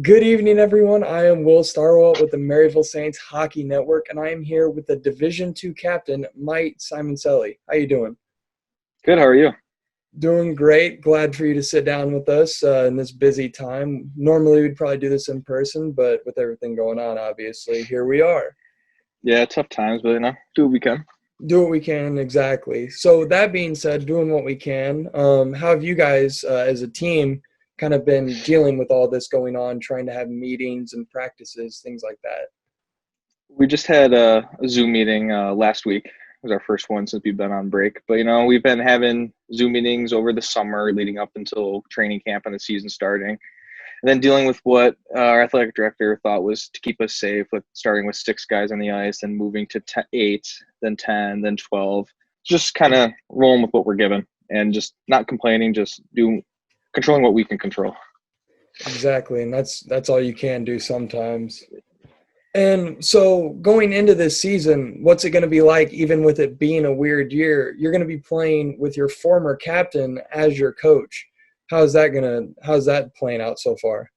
Good evening, everyone. I am Will Starwalt with the Maryville Saints Hockey Network, and I am here with the Division II captain, Mike Simoncelli. How you doing? Good. How are you? Doing great. Glad for you to sit down with us in this busy time. Normally, we'd probably do this in person, but with everything going on, obviously, here we are. Yeah, tough times, but do what we can. Do what we can, exactly. So that being said, doing what we can, how have you guys as a team kind of been dealing with all this going on, trying to have meetings and practices, things like that? We just had a Zoom meeting last week. It was our first one since we've been on break. But, we've been having Zoom meetings over the summer leading up until training camp and the season starting. And then dealing with what our athletic director thought was to keep us safe, with starting with 6 guys on the ice and moving to 8, then 10, then 12. Just kind of rolling with what we're given and just not complaining, just controlling what we can control. Exactly, and that's all you can do sometimes. And so going into this season, what's it going to be like, even with it being a weird year? You're going to be playing with your former captain as your coach. How's that playing out so far?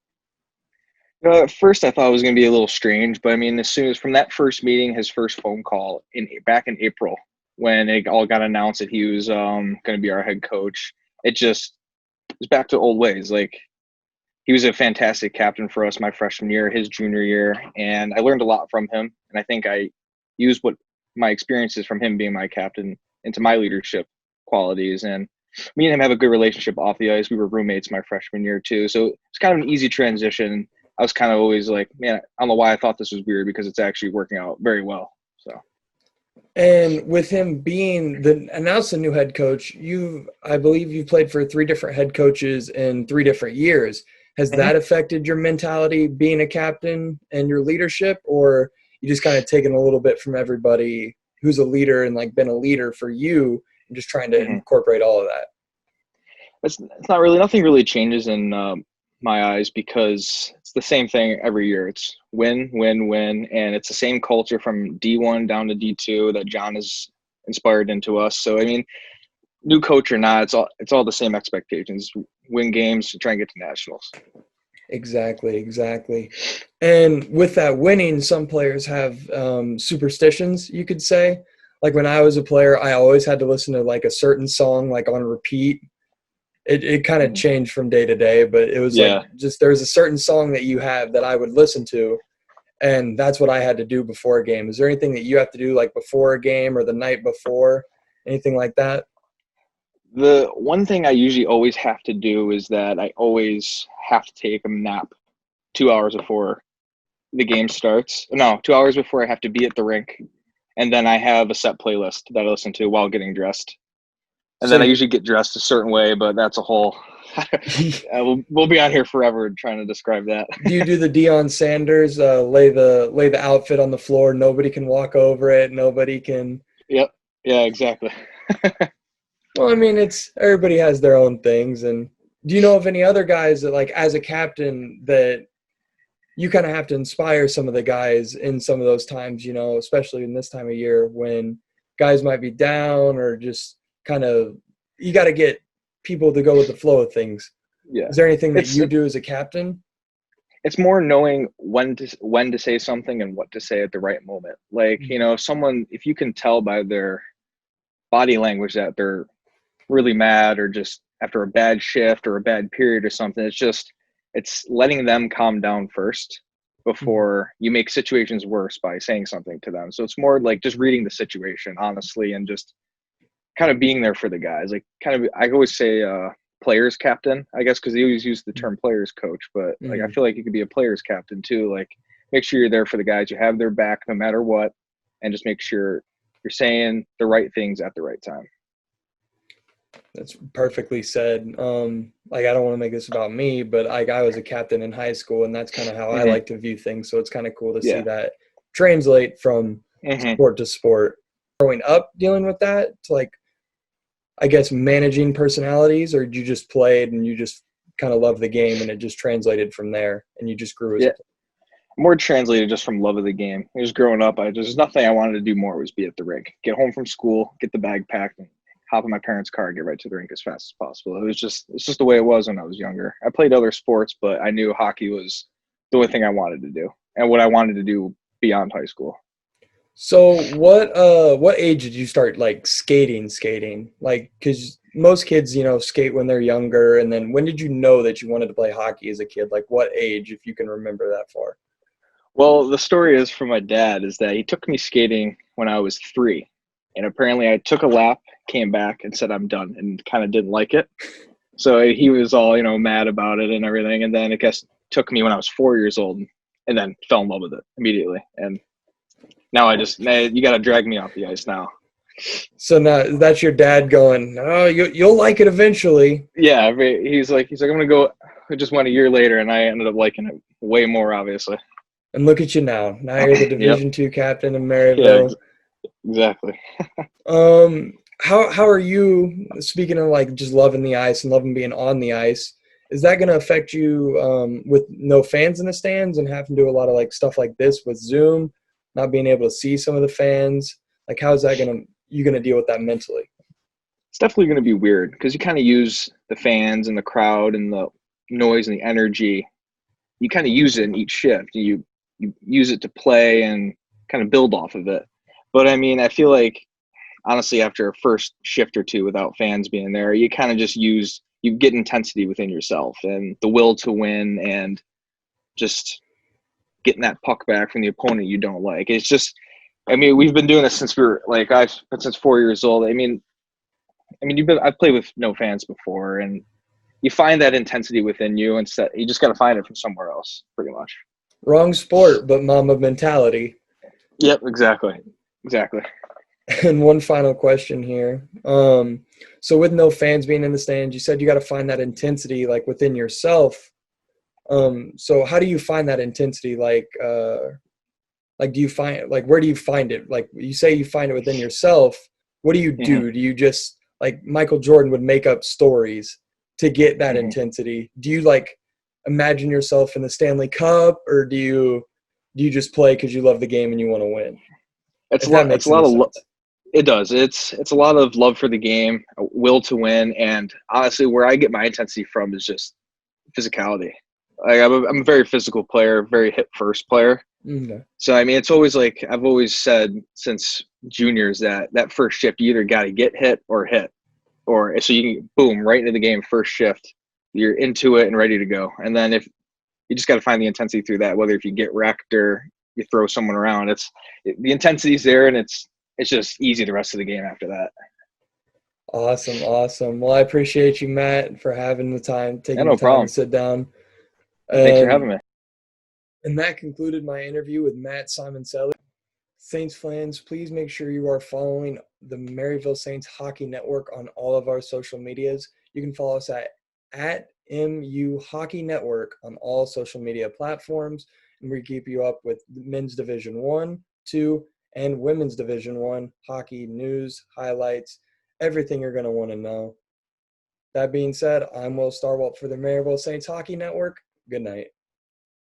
At first, I thought it was going to be a little strange, but as soon as from that first meeting, his first phone call back in April, when it all got announced that he was going to be our head coach, it just was back to old ways. Like, he was a fantastic captain for us my freshman year, his junior year, and I learned a lot from him. And I think I used what my experiences from him being my captain into my leadership qualities. And me and him have a good relationship off the ice. We were roommates my freshman year too, so it's kind of an easy transition. I was kind of always like, man, I don't know why I thought this was weird, because it's actually working out very well. So. And with him being announced the new head coach, I believe you've played for 3 different head coaches in 3 different years. Has that affected your mentality being a captain and your leadership, or you just kind of taken a little bit from everybody who's a leader and like been a leader for you and just trying to incorporate all of that? It's not really, nothing really changes in my eyes, because it's the same thing every year. It's win, win, win, and it's the same culture from D1 down to D2 that John has inspired into us. So new coach or not, it's all the same expectations: win games, try and get to nationals. Exactly. And with that winning, some players have superstitions, you could say. Like when I was a player, I always had to listen to like a certain song like on repeat. It kind of changed from day to day, but it was like just there's a certain song that you have that I would listen to, and that's what I had to do before a game. Is there anything that you have to do like before a game or the night before, anything like that? The one thing I usually always have to do is that I always have to take a nap 2 hours before the game starts. No, 2 hours before I have to be at the rink. And then I have a set playlist that I listen to while getting dressed. And then I usually get dressed a certain way, but that's a whole we'll be on here forever trying to describe that. Do you do the Deion Sanders, lay the outfit on the floor, nobody can walk over it, nobody can? Yep. Yeah, exactly. Well, it's everybody has their own things. And do you know of any other guys that, like, as a captain, that you kind of have to inspire some of the guys in some of those times, especially in this time of year when guys might be down, or just kind of, you got to get people to go with the flow of things. Yeah. Is there anything that you do as a captain? It's more knowing when to say something and what to say at the right moment. Like, if you can tell by their body language that they're really mad, or just after a bad shift or a bad period or something, it's letting them calm down first before you make situations worse by saying something to them. So it's more like just reading the situation honestly, and just kind of being there for the guys. Like, kind of, I always say players captain, I guess, because they always use the term players coach, but like I feel like you could be a players captain too. Like, make sure you're there for the guys, you have their back no matter what, and just make sure you're saying the right things at the right time. That's perfectly said. Like, I don't want to make this about me, but I was a captain in high school, and that's kind of how I like to view things. So it's kind of cool to see that translate from sport to sport. Growing up, dealing with that, to, like, I guess, managing personalities, or you just played and you just kind of loved the game and it just translated from there and you just grew as a player? More translated just from love of the game. Just growing up, there's nothing I wanted to do more was be at the rink. Get home from school, get the bag packed, and hop in my parents' car and get right to the rink as fast as possible. It's just the way it was when I was younger. I played other sports, but I knew hockey was the only thing I wanted to do and what I wanted to do beyond high school. So what age did you start like skating? Like, because most kids, skate when they're younger. And then when did you know that you wanted to play hockey as a kid? Like what age, if you can remember that far? Well, the story is from my dad is that he took me skating when I was 3. And apparently I took a lap, came back and said, I'm done, and kind of didn't like it. So he was all, mad about it and everything. And then I guess took me when I was 4 years old and then fell in love with it immediately. And now you got to drag me off the ice now. So now that's your dad going, oh, you'll like it eventually. Yeah. He's like, I'm going to go. I just went a year later and I ended up liking it way more, obviously. And look at you now. Now you're the Division II captain in Maryville. Yeah, exactly. How are you, speaking of like just loving the ice and loving being on the ice, is that going to affect you with no fans in the stands and having to do a lot of like stuff like this with Zoom, not being able to see some of the fans? Like, how's that you going to deal with that mentally? It's definitely going to be weird because you kind of use the fans and the crowd and the noise and the energy. You kind of use it in each shift. You use it to play and kind of build off of it. But I mean, I feel like honestly, after a first shift or two without fans being there, you kind of just you get intensity within yourself and the will to win and just getting that puck back from the opponent you don't like. It's just, I mean, we've been doing this since since 4 years old. I mean, I've played with no fans before, and you find that intensity within you, and you just got to find it from somewhere else, pretty much. Wrong sport, but mama mentality. Yep, exactly. And one final question here. So with no fans being in the stands, you said you got to find that intensity like within yourself. So how do you find that intensity? Like do you find, like, where do you find it? Like you say you find it within yourself. What do you do? Mm-hmm. Do you just, like Michael Jordan would make up stories to get that intensity? Do you like imagine yourself in the Stanley Cup, or do you just play because you love the game and you want to win? It's a lot of it does. It's a lot of love for the game, a will to win, and honestly, where I get my intensity from is just physicality. Like I'm a very physical player, very hit first player. Okay. So I mean, it's always like I've always said since juniors that first shift you either got to get hit, or so you can boom right into the game first shift. You're into it and ready to go, and then if you just got to find the intensity through that, whether if you get wrecked or you throw someone around, the intensity's there, and it's just easy the rest of the game after that. Awesome. Well, I appreciate you, Matt, for having the time, taking the time problem. to sit down. Thanks for having me. And that concluded my interview with Matt Simoncelli. Saints fans, please make sure you are following the Maryville Saints Hockey Network on all of our social medias. You can follow us at MU Hockey Network on all social media platforms, and we keep you up with Men's Division 1, 2, and Women's Division 1 hockey news, highlights, everything you're going to want to know. That being said, I'm Will Starwalt for the Maryville Saints Hockey Network. Good night.